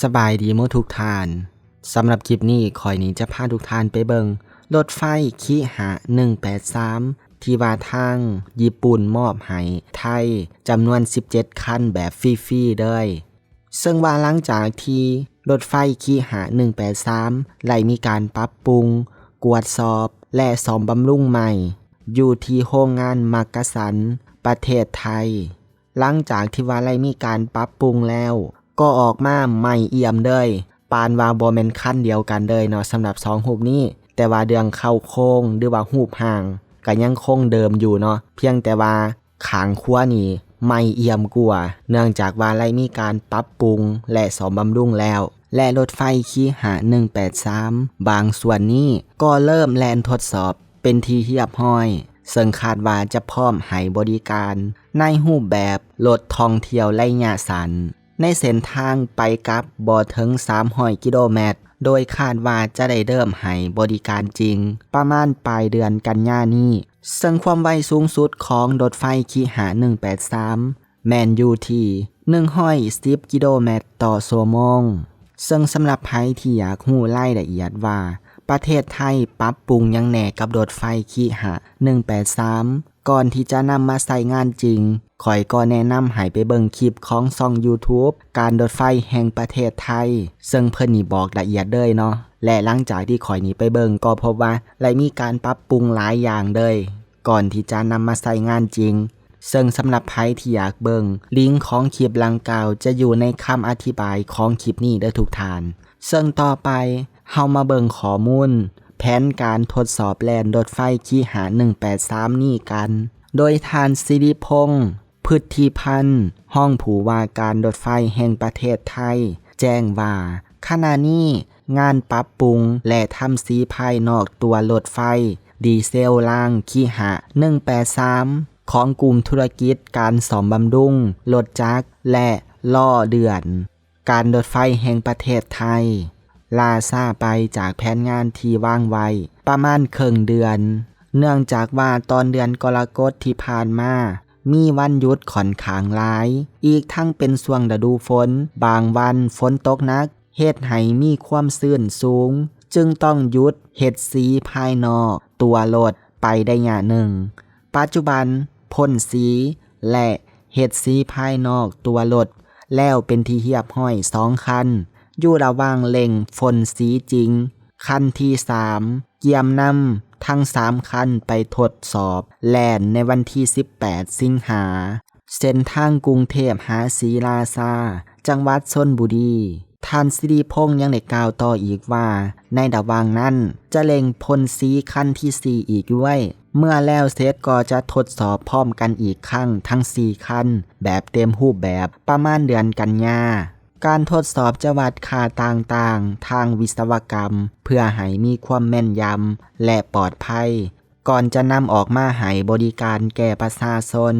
สบายดีหมดทุกท่านสำหรับคลิปนี้ข่อยนี้จะพาทุกท่านไปเบิงรถไฟคิหะ183ที่ว่าทางญี่ปุ่นมอบให้ไทยจำนวน17คันแบบฟรีๆเลยซึ่งว่าหลังจากที่รถไฟคิหะ183ไล่มีการปรับปรุงกวดสอบและซ่อมบำรุงใหม่อยู่ที่โรงงานมักกะสันประเทศไทยหลังจากที่ว่าไล่มีการปรับปรุงแล้วก็ออกมาใหม่เอี่ยมเลยปานว่าบ่แม่นคันเดียวกันเลยเนาะสำหรับ2รูปนี้แต่ว่าเรื่องเข้าโค้งหรือว่ารูปห่างก็ยังคงเดิมอยู่เนาะเพียงแต่ว่าขางขวานี่ใหม่เอี่ยมกว่าเนื่องจากว่าไล่มีการปรับปรุงและซ่อมบำรุงแล้วและรถไฟคิหะ183บางส่วนนี้ก็เริ่มแล่นทดสอบเป็นที่เรียบร้อยซึ่งคาดว่าจะพร้อมให้บริการในรูปแบบรถท่องเที่ยวระยะสั้นในเส้นทางไปกลับบ่ถึง300กิโลเมตรโดยคาดว่าจะได้เริ่มให้บริการจริงประมาณปลายเดือนกันยายนนี้ซึ่งความไวสูงสุดของรถไฟคิหะ183แม่นอยู่ที่110กิโลเมตรต่อชั่วโมงซึ่งสำหรับใครที่อยากรู้รายละเอียดว่าประเทศไทยปรับปรุงหยังแหน่กับรถไฟคิหะ183ก่อนที่จะนำมาใส่งานจริงข่อยก็แนะนำให้ไปเบิ่งคลิปของช่อง YouTube การรถไฟแห่งประเทศไทยซึ่งเพิ่นนี่บอกละเอียดเลยเนาะและหลังจากที่ข่อยนี้ไปเบิ่งก็พบว่าได้มีการปรับปรุงหลายอย่างเลยก่อนที่จะนำมาใส่งานจริงซึ่งสำหรับใครที่อยากเบิ่งลิงก์ของคลิปดังกล่าวจะอยู่ในคำอธิบายของคลิปนี้เด้อทุกท่านซึ่งต่อไปเฮามาเบิ่งข้อมูลแผนการทดสอบแล่นรถไฟคิหะ183นี้กันโดยท่านสิริพงษ์พฤทธิพันธ์ห้องผู้ว่าการรถไฟแห่งประเทศไทยแจ้งว่าขณะนี้งานปรับปรุงและทำสีภายนอกตัวรถไฟดีเซลรางคิหะ183ของกลุ่มธุรกิจการซ่อมบำรุงรถจักรและล้อเดือนการรถไฟแห่งประเทศไทยล่าช้าไปจากแผนงานที่วางไว้ประมาณครึ่งเดือนเนื่องจากว่าตอนเดือนกรกฎาคมที่ผ่านมามีวันหยุดค่อนข้างหลายอีกทั้งเป็นช่วงฤดูฝนบางวันฝนตกหนักเฮ็ดให้มีความชื้นสูงจึงต้องหยุดเฮ็ดสีภายนอกตัวรถไปได้ยะหนึ่งปัจจุบันพ่นสีและเฮ็ดสีภายนอกตัวรถแล้วเป็นที่เรียบร้อย2คันอยู่ระหว่างเร่งพ่นสีจริงคันที่3เกียมนำทั้ง3คันไปทดสอบแล่นในวันที่18สิงหาเส้นทางกรุงเทพหาศรีราชาจังหวัดชลบุรีท่านสิริพงษ์ยังได้กล่าวต่ออีกว่าในระหว่างนั้นจะเร่งพ่นสีคันที่4อีกด้วยเมื่อแล้วเสร็จก็จะทดสอบพร้อมกันอีกครั้งทั้ง4คันแบบเต็มรูปแบบประมาณเดือนกันยาการทดสอบจะวัดค่าต่างๆทางวิศวกรรมเพื่อให้มีความแม่นยำและปลอดภัยก่อนจะนำออกมาให้บริการแก่ประชาชน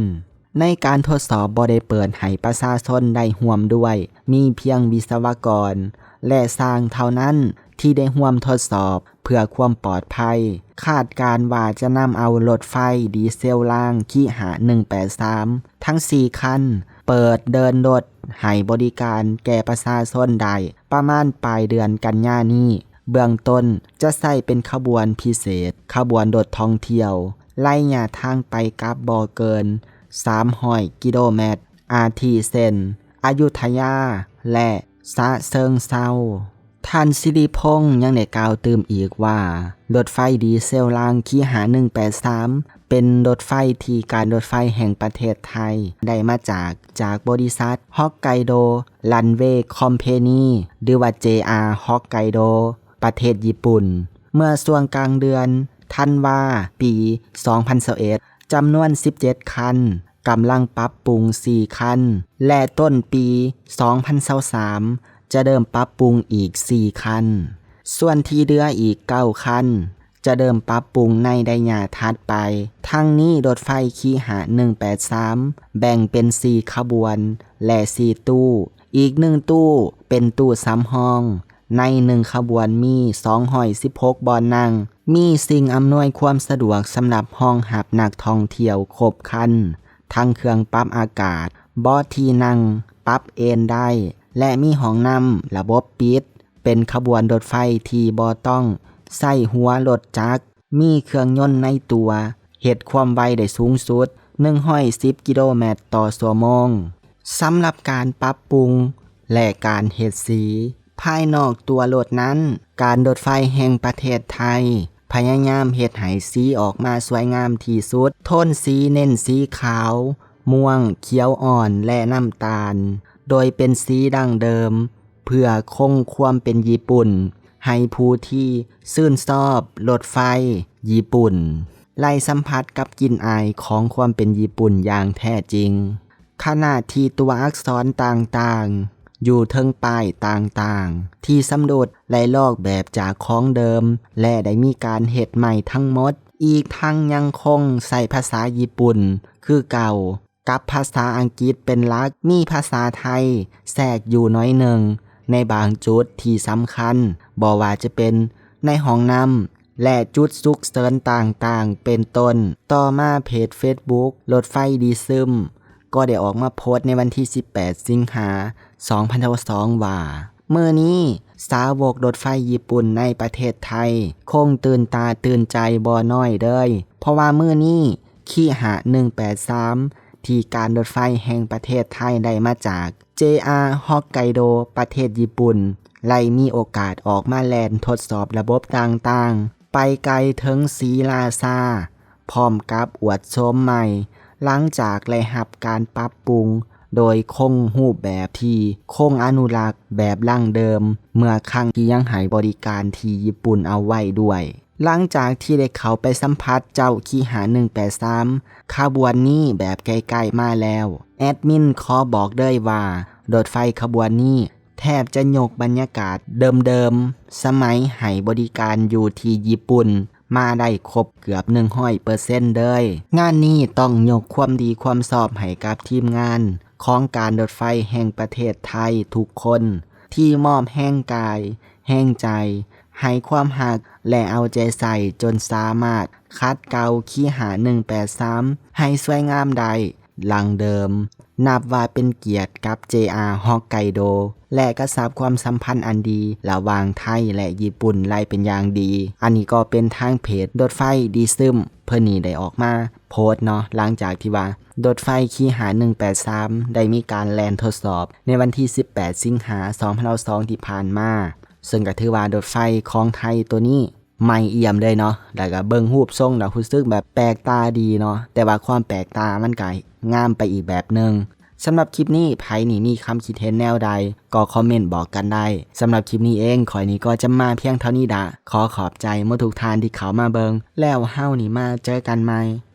ในการทดสอบบ่ได้เปิดให้ประชาชนได้ร่วมด้วยมีเพียงวิศวกรและช่างเท่านั้นที่ได้ร่วมทดสอบเพื่อความปลอดภัยคาดการว่าจะนำเอารถไฟดีเซลรางคิหะ183ทั้ง4คันเปิดเดินรถให้บริการแก่ประชาชนได้ประมาณปลายเดือนกันยายนนี้เบื้องต้นจะใช้เป็นขบวนพิเศษขบวนรถท่องเที่ยวระยะทางไปกลับบ่เกิน300กิโลเมตรอาทิเช่นอยุธยาและฉะเชิงเทราท่านสิริพงษ์ยังได้กล่าวเติมอีกว่ารถไฟดีเซลรางคิหะ183เป็นรถไฟที่การรถไฟแห่งประเทศไทยได้มาจากบริษัทฮอกไกโดรันเวย์คอมเพนีหรือว่า JR ฮอกไกโดประเทศญี่ปุ่นเมื่อช่วงกลางเดือนธันวาปี2021จำนวน17คันกำลังปรับปรุง4คันและต้นปี2023จะเริ่มปรับปรุงอีก4คันส่วนที่เหลืออีก9คันจะเริ่มปรับปรุงในระยะถัดไปทั้งนี้รถไฟคิหะ183แบ่งเป็น4ขบวนและ4ตู้อีก1ตู้เป็นตู้สำรองใน1ขบวนมี216บ่อนั่งมีสิ่งอำนวยความสะดวกสำหรับห้องหับนักท่องเที่ยวครบครันทั้งเครื่องปรับอากาศเบาะที่นั่งปรับเอนได้ และมีห้องนำระบบปิดเป็นขบวนรถไฟที่บ่ต้องใส่หัวรถจักรมีเครื่องยนต์ในตัวเฮ็ดความไวได้สูงสุด110กิโลเมตรต่อชั่วโมงสำหรับการปรับปรุงและการเฮ็ดสีภายนอกตัวรถนั้นการรถไฟแห่งประเทศไทยพยายามเฮ็ดให้สีออกมาสวยงามที่สุดโทนสีเน้นสีขาวม่วงเขียวอ่อนและน้ำตาลโดยเป็นสีดั้งเดิมเพื่อคงความเป็นญี่ปุ่นให้ผู้ที่ชื่นชอบรถไฟญี่ปุ่นได้สัมผัสกับกลิ่นอายของความเป็นญี่ปุ่นอย่างแท้จริงขณะที่ตัวอักษรต่างๆอยู่เทิงป้ายต่างๆที่สำรวจและลอกแบบจากของเดิมและได้มีการเฮ็ดใหม่ทั้งหมดอีกทั้งยังคงใส่ภาษาญี่ปุ่นคือเก่ากับภาษาอังกฤษเป็นหลักมีภาษาไทยแทรกอยู่น้อยหนึ่งในบางจุดที่สำคัญบ่ว่าจะเป็นในห้องน้ำและจุดฉุกเฉินต่างๆเป็นต้นต่อมาเพจ Facebook รถไฟดีซึมก็ได้ออกมาโพสต์ในวันที่18สิงหาคม2022ว่ามื้อนี้สาวกรถไฟญี่ปุ่นในประเทศไทยคงตื่นตาตื่นใจบ่น้อยเด้อเพราะว่ามื้อนี้คีหะ183ที่การรถไฟแห่งประเทศไทยได้มาจาก JR Hokkaido ประเทศญี่ปุ่นไล่มีโอกาสออกมาแล่นทดสอบระบบต่างๆไปไกลถึงศรีราชาพร้อมกับอวดโฉมใหม่หลังจากได้รับการปรับปรุงโดยคงรูปแบบที่คงอนุรักษ์แบบดั้งเดิมเมื่อครั้งที่ยังให้บริการที่ญี่ปุ่นเอาไว้ด้วยหลังจากที่ได้เข้าไปสัมผัสเจ้าคีหา183ขบวนนี้แบบใกล้ๆมาแล้วแอดมินขอบอกเลยว่ารถไฟขบวนนี้แทบจะยกบรรยากาศเดิมๆสมัยให้บริการอยู่ที่ญี่ปุ่นมาได้ครบเกือบ 100% เลยงานนี้ต้องยกความดีความชอบให้กับทีมงานของการรถไฟแห่งประเทศไทยทุกคนที่มอบแห่งกายแห่งใจให้ความหักและเอาใจใส่จนสามารถคัดเกาคีหา183ให้สวยงามได้ลังเดิมนับว่าเป็นเกียรติกับ JR Hokkaido และกระชับความสัมพันธ์อันดีระหว่างไทยและญี่ปุ่นไล่เป็นอย่างดีอันนี้ก็เป็นทางเพจรถไฟดีซึมเพิ่นนี่ได้ออกมาโพสต์เนาะหลังจากที่ว่ารถไฟคีหา183ได้มีการแล่นทดสอบในวันที่18สิงหาคม2022ที่ผ่านมาซึ่งก็ถือว่ารถไฟของไทยตัวนี้ใหม่เอี่ยมเลยเนาะแล้วก็เบิ่งรูปทรงแล้วรู้สึกแบบแปลกตาดีเนาะแต่ว่าความแปลกตามันก็งามไปอีกแบบนึงสำหรับคลิปนี้ไผนี่มีคำคิดเห็นแนวใดก็คอมเมนต์บอกกันได้สำหรับคลิปนี้เองข่อยนี้ก็จะมาเพียงเท่านี้ดะขอขอบใจเมื่อทุกท่านที่เข้ามาเบิงแล้วเฮานี่มาเจอกันใหม่